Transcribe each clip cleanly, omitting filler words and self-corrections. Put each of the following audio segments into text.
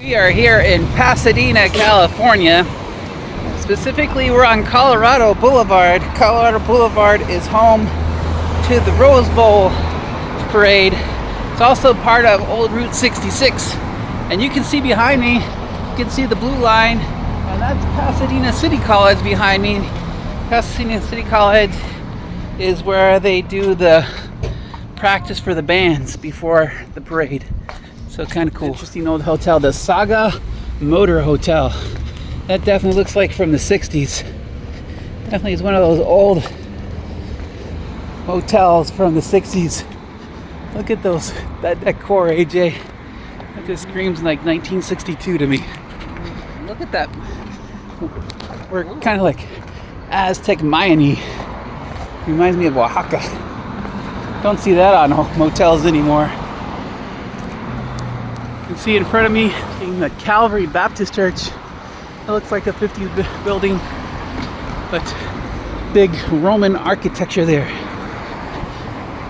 We are here in Pasadena, California. Specifically, we're on Colorado Boulevard. Colorado Boulevard is home to the Rose Bowl parade. It's also part of Old Route 66. And you can see behind me, you can see the blue line, and that's Pasadena City College behind me. Pasadena City College is where they do the practice for the bands before the parade. So kind of cool. Interesting old hotel, the Saga Motor Hotel. That definitely looks like from the 60s. Definitely is one of those old hotels from the 60s. Look at those, that decor, AJ. That just screams like 1962 to me. Look at that. We're kind of like Aztec Mayan-y. Reminds me of Oaxaca. Don't see that on motels anymore. You can see in front of me, seeing the Calvary Baptist Church. It looks like a 50s building, but big Roman architecture there.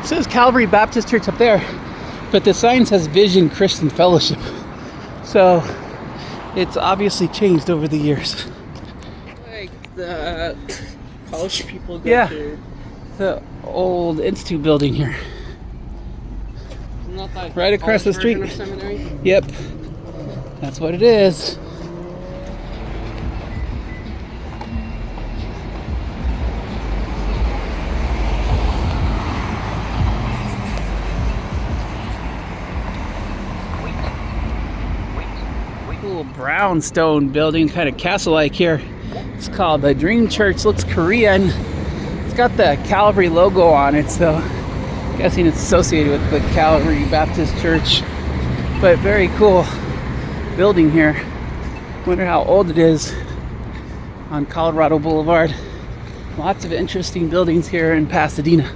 It says Calvary Baptist Church up there, but the sign says Vision Christian Fellowship. So it's obviously changed over the years. Like the college people go to. The old Institute building here. Not that right across the street. Seminary? Yep. That's what it is. Cool brownstone building, kind of castle-like here. It's called the Dream Church. Looks Korean. It's got the Calvary logo on it, so I'm guessing it's associated with the Calvary Baptist Church. But very cool building here. Wonder how old it is on Colorado Boulevard. Lots of interesting buildings here in Pasadena.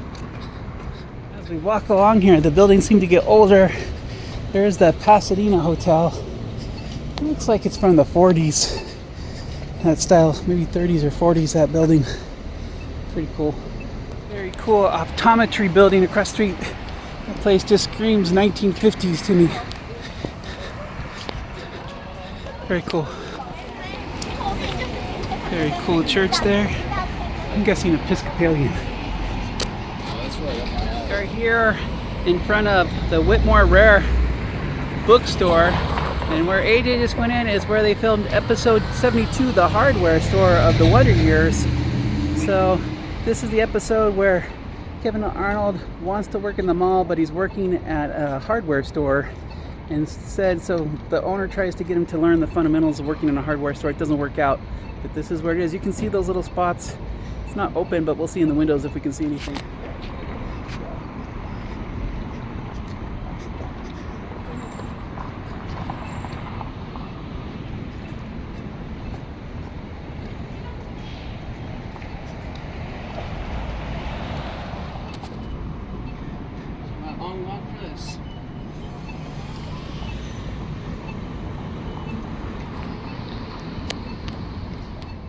As we walk along here, the buildings seem to get older. There's the Pasadena Hotel. It looks like it's from the 40s. That style, maybe 30s or 40s, that building. Pretty cool. Very cool optometry building across the street. That place just screams 1950s to me. Very cool. Very cool church there. I'm guessing Episcopalian. Right here in front of the Whitmore Rare bookstore. And where AJ just went in is where they filmed episode 72, the hardware store of the Wonder Years. So this is the episode where Kevin Arnold wants to work in the mall, but he's working at a hardware store. Instead, so the owner tries to get him to learn the fundamentals of working in a hardware store. It doesn't work out, but this is where it is. You can see those little spots. It's not open, but we'll see in the windows if we can see anything.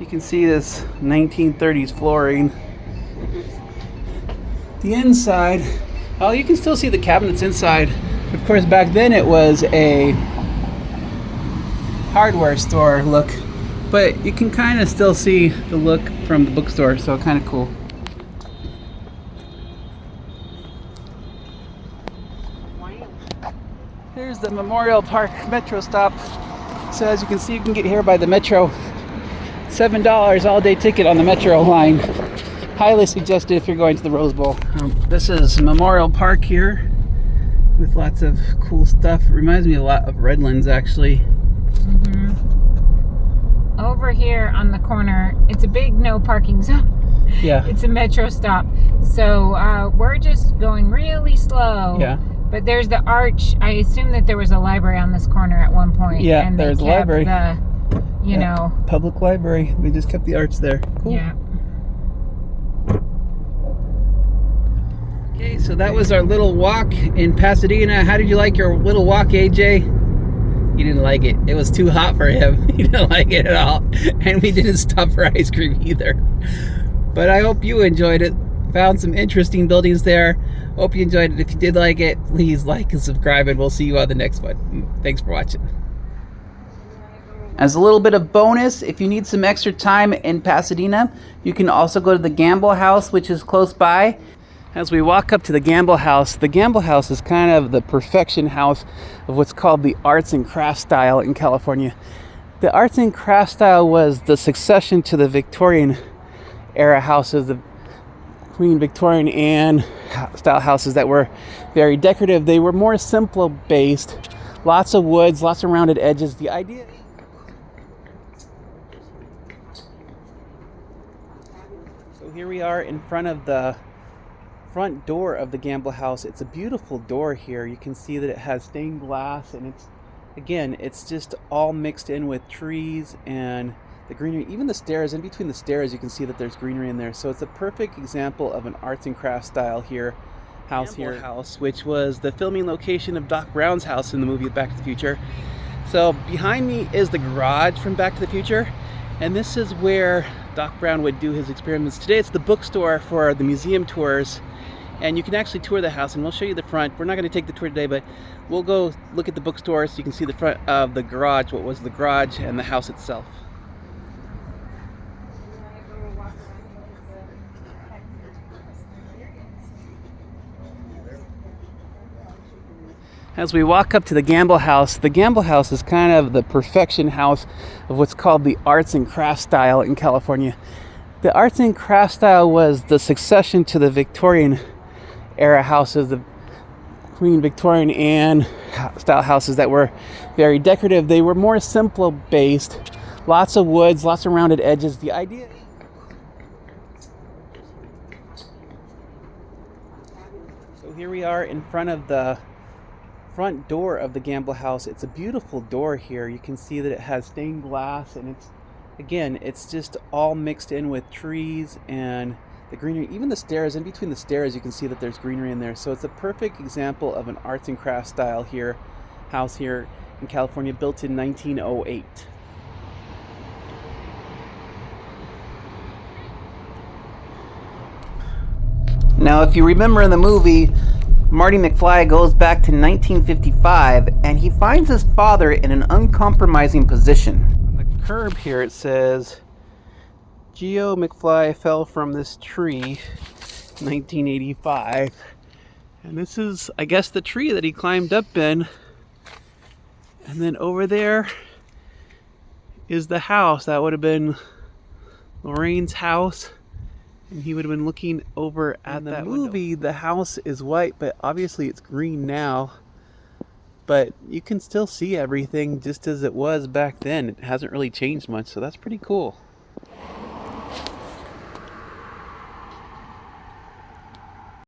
You can see this 1930s flooring. The inside, oh, you can still see the cabinets inside. Of course, back then it was a hardware store look, but you can kind of still see the look from the bookstore, so kind of cool. Here's the Memorial Park Metro stop. So as you can see, you can get here by the Metro. $7 all-day ticket on the Metro line. Highly suggested if you're going to the Rose Bowl. This is Memorial Park here with lots of cool stuff. Reminds me a lot of Redlands, actually. Over here on the corner, it's a big no parking zone. Yeah. It's a Metro stop. So we're just going really slow. Yeah. But there's the arch. I assume that there was a library on this corner at one point. Yeah, and there's a library. You know. Public library. They just kept the arch there. Cool. Yeah. Okay, so that was our little walk in Pasadena. How did you like your little walk, AJ? He didn't like it. It was too hot for him. He didn't like it at all. And we didn't stop for ice cream either. But I hope you enjoyed it. Found some interesting buildings there. Hope you enjoyed it. If you did like it, please like and subscribe, and we'll see you on the next one. Thanks for watching. As a little bit of bonus, if you need some extra time in Pasadena, you can also go to the Gamble House, which is close by. As we walk up to the Gamble House is kind of the perfection house of what's called the arts and crafts style in California. The arts and crafts style was the succession to the Victorian era houses, the Queen Victorian and style houses that were very decorative. They were more simple based, lots of woods, lots of rounded edges. The idea. So here we are in front of the front door of the Gamble House. It's a beautiful door here. You can see that it has stained glass, and it's just all mixed in with trees and the greenery. Even the stairs, in between the stairs, you can see that there's greenery in there. So it's a perfect example of an arts and crafts style house, which was the filming location of Doc Brown's house in the movie Back to the Future. So behind me is the garage from Back to the Future, and this is where Doc Brown would do his experiments. Today it's the bookstore for the museum tours, and you can actually tour the house, and we'll show you the front. We're not going to take the tour today, but we'll go look at the bookstore so you can see the front of the garage, what was the garage, and the house itself. As we walk up to the Gamble House is kind of the perfection house of what's called the arts and crafts style in California. The arts and crafts style was the succession to the Victorian era houses, the Queen Victorian and style houses that were very decorative. They were more simple based, lots of woods, lots of rounded edges. The idea. So here we are in front of the front door of the Gamble House. It's a beautiful door here. You can see that it has stained glass, and it's just all mixed in with trees and the greenery. Even the stairs, in between the stairs, you can see that there's greenery in there. So it's a perfect example of an arts and crafts style house here in California, built in 1908. Now, if you remember in the movie, Marty McFly goes back to 1955, and he finds his father in an uncompromising position. On the curb here it says, Geo McFly fell from this tree, 1985. And this is, I guess, the tree that he climbed up in. And then over there is the house. That would have been Lorraine's house. And he would have been looking over at that movie window. The house is white, but obviously it's green now. But you can still see everything just as it was back then. It hasn't really changed much, so that's pretty cool.